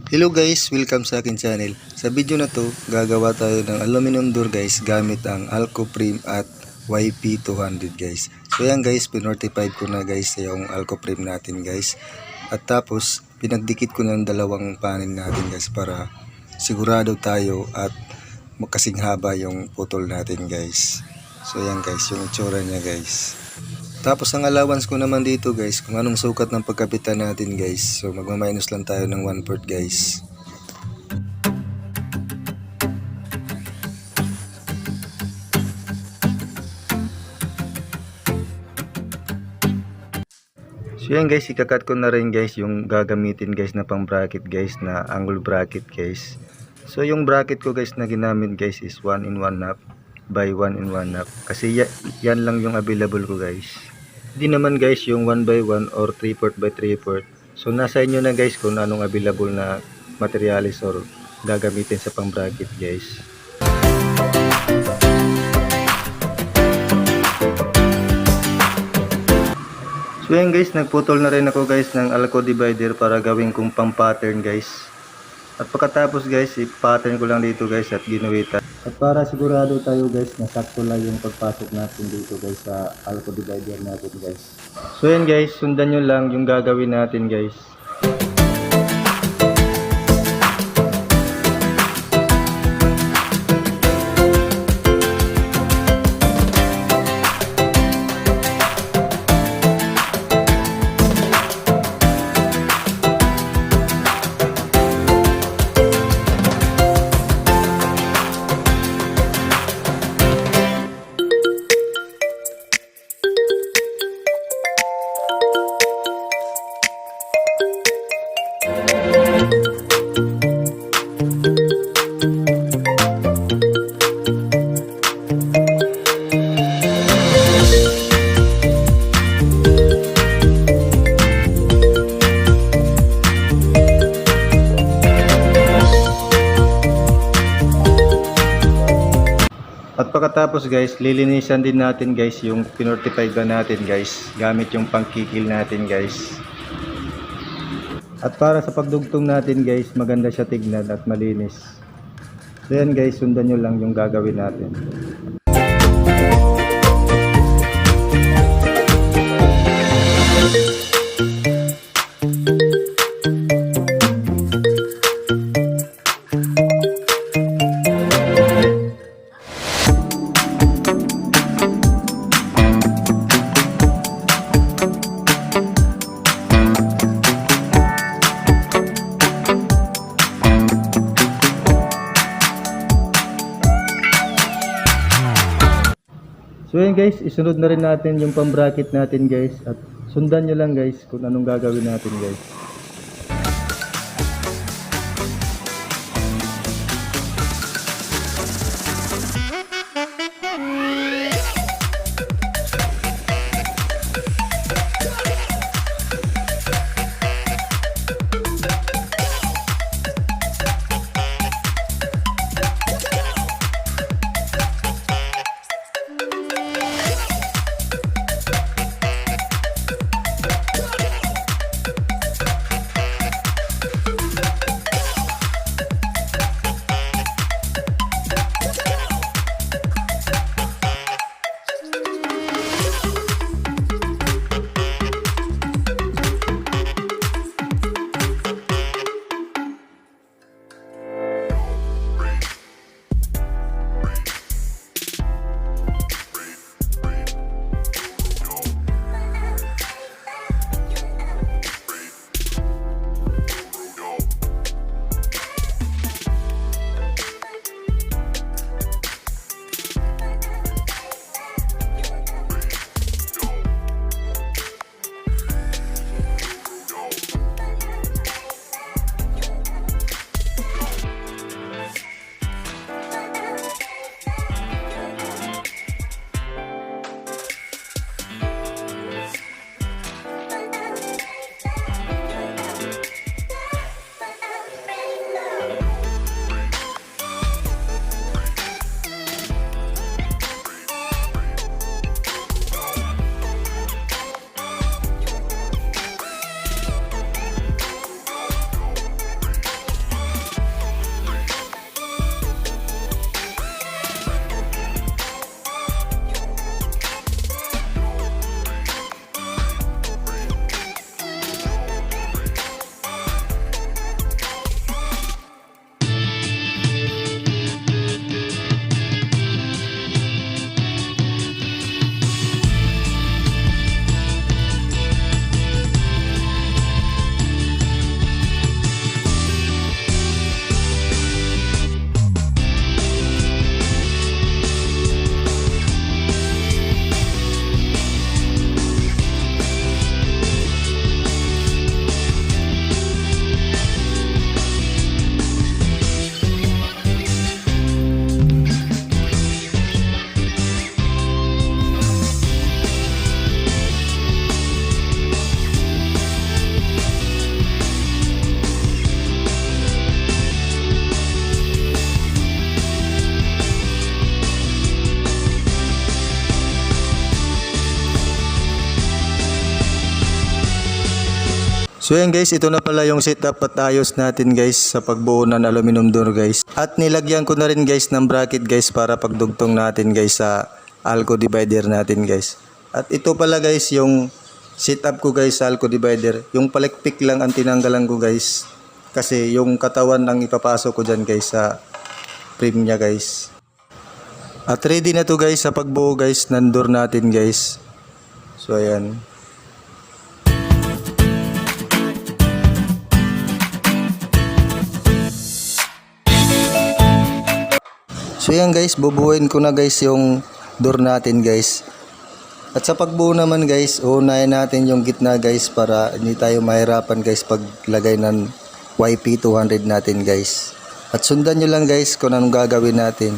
Hello guys, welcome sa akin channel. Sa video na to, gagawa tayo ng aluminum door guys gamit ang Alcoprime at YP200 guys. So yan guys, pinortify ko na guys yung Alcoprime natin guys. At tapos, pinagdikit ko ng dalawang panel natin guys para sigurado tayo at magkasing haba yung putol natin guys. So yan guys, yung itsura niya guys. Tapos ang allowance ko naman dito guys, kung anong sukat ng pagkapitan natin guys. So magmaminus lang tayo ng 1/4 guys. So yan guys, ikakat ko na rin guys yung gagamitin guys na pang bracket guys na angle bracket guys. So yung bracket ko guys na ginamit guys is 1 in 1 half by 1 in 1 half. Kasi yan lang yung available ko guys. Hindi naman guys yung 1 by 1 or 3/4 by 3/4. So nasa inyo na guys kung anong available na materialis or gagamitin sa pang bracket guys. So yan guys, nagputol na rin ako guys ng Alco divider para gawin kong pang pattern guys. At pagkatapos guys, i-pattern ko lang dito guys at ginuwitan. At para sigurado tayo guys na sakto lang yung pagpasok natin dito guys sa Alco divider natin guys. So yan guys, sundan nyo lang yung gagawin natin guys. At pagkatapos guys, lilinisan din natin guys yung pinortify ba natin guys gamit yung pangkikil natin guys. At para sa pagdugtong natin guys, maganda siya tignan at malinis. So yan guys, sundan nyo lang yung gagawin natin. So yun guys, isunod na rin natin yung pang-bracket natin guys at sundan nyo lang guys kung anong gagawin natin guys. So yan guys, ito na pala yung setup at ayos natin guys sa pagbuo ng aluminum door guys. At nilagyan ko na rin guys ng bracket guys para pagdugtong natin guys sa Alco divider natin guys. At ito pala guys yung setup ko guys sa Alco divider. Yung palikpik lang ang tinanggalan ko guys. Kasi yung katawan ang ipapasok ko dyan guys sa frame niya guys. At ready na to guys sa pagbuo guys ng door natin guys. So ayan. So yan guys, bubuuin ko na guys yung door natin guys. At sa pagbuo naman guys, unahin natin yung gitna guys para hindi tayo mahirapan guys paglagay ng YP200 natin guys. At sundan nyo lang guys kung anong gagawin natin.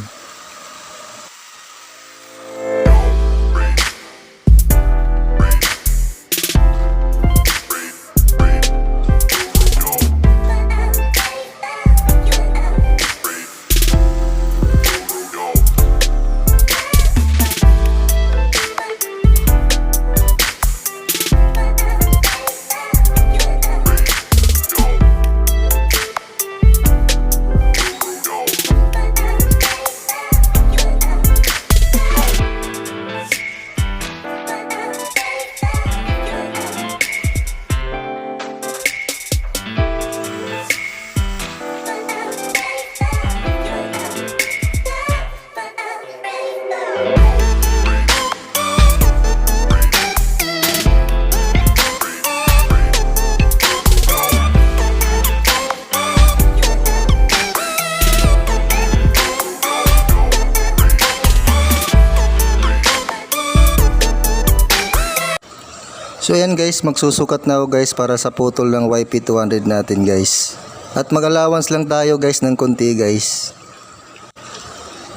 So ayan guys, magsusukat na ako guys para sa putol ng YP200 natin guys. At mag-allowance lang tayo guys ng konti guys.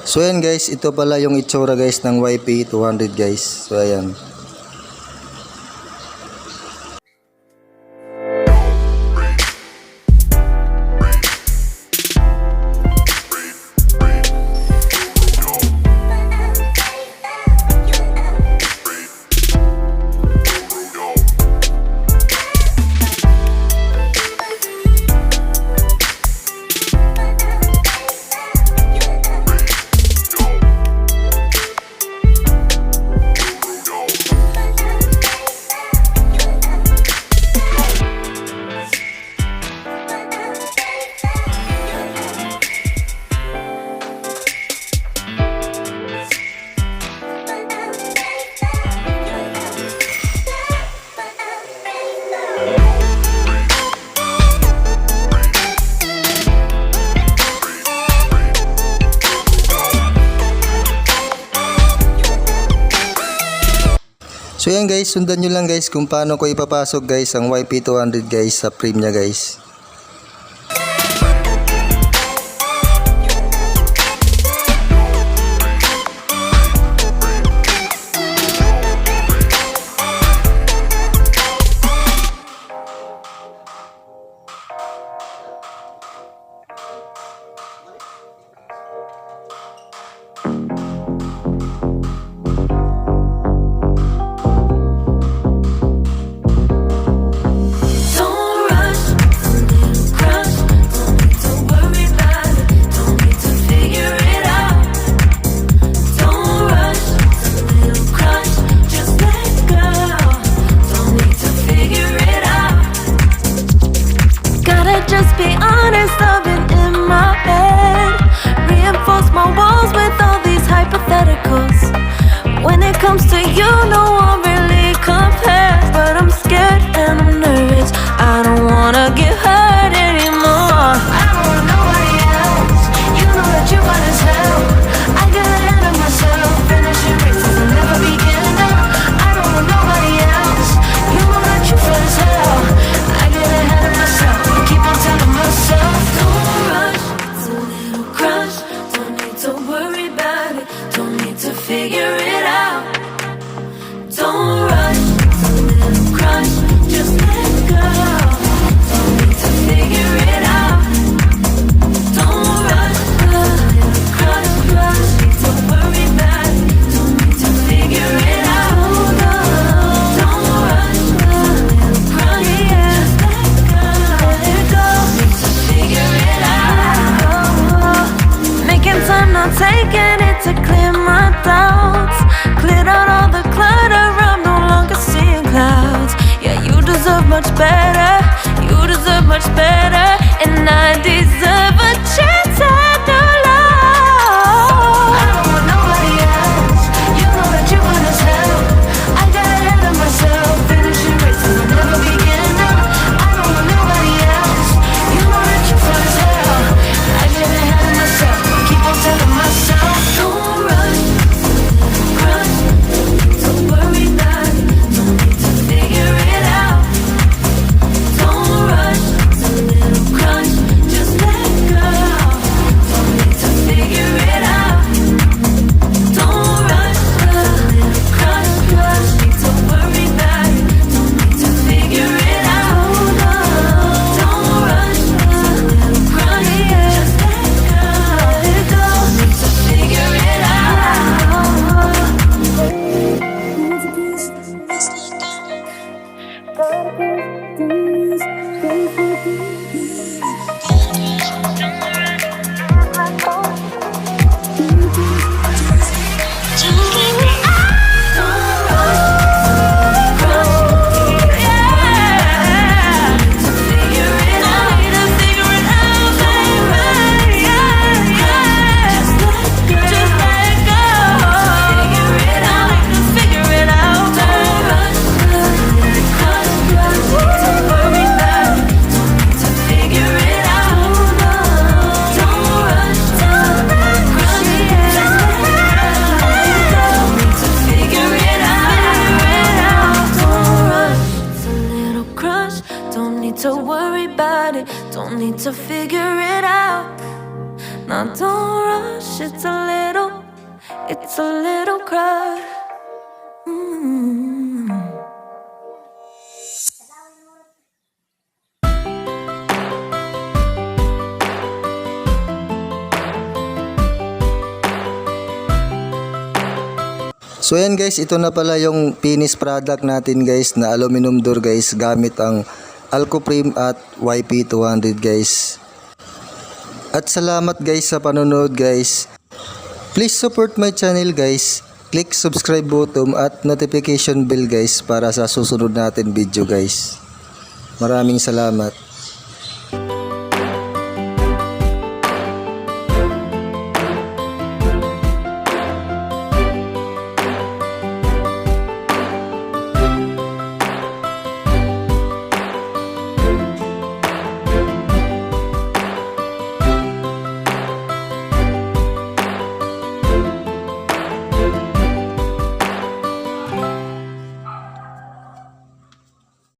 So ayan guys, ito pala yung itsura guys ng YP200 guys. So ayan. So yan guys, sundan nyo lang guys kung paano ko ipapasok guys ang YP200 guys sa frame nya guys. Just be honest, I've been in my head. Reinforce my walls with all these hypotheticals. When it comes to you, no one really compares. But I'm scared and I'm nervous. I don't wanna get hurt anymore. I don't want nobody else. You know that you got as hell. I got ahead of myself. Finishing races and never begin up. I don't want nobody else. You know that you feel as hell. I get ahead of myself. Keep on telling myself, don't rush. It's a little crush. Don't need to worry about it. Don't need to figure it out. Don't need to figure it out. Now don't rush, it's a little crush. So yan guys, ito na pala yung finished product natin guys na aluminum door guys gamit ang Alcoprime at YP200 guys. At salamat guys sa panonood guys. Please support my channel guys. Click subscribe button at notification bell guys para sa susunod natin video guys. Maraming salamat.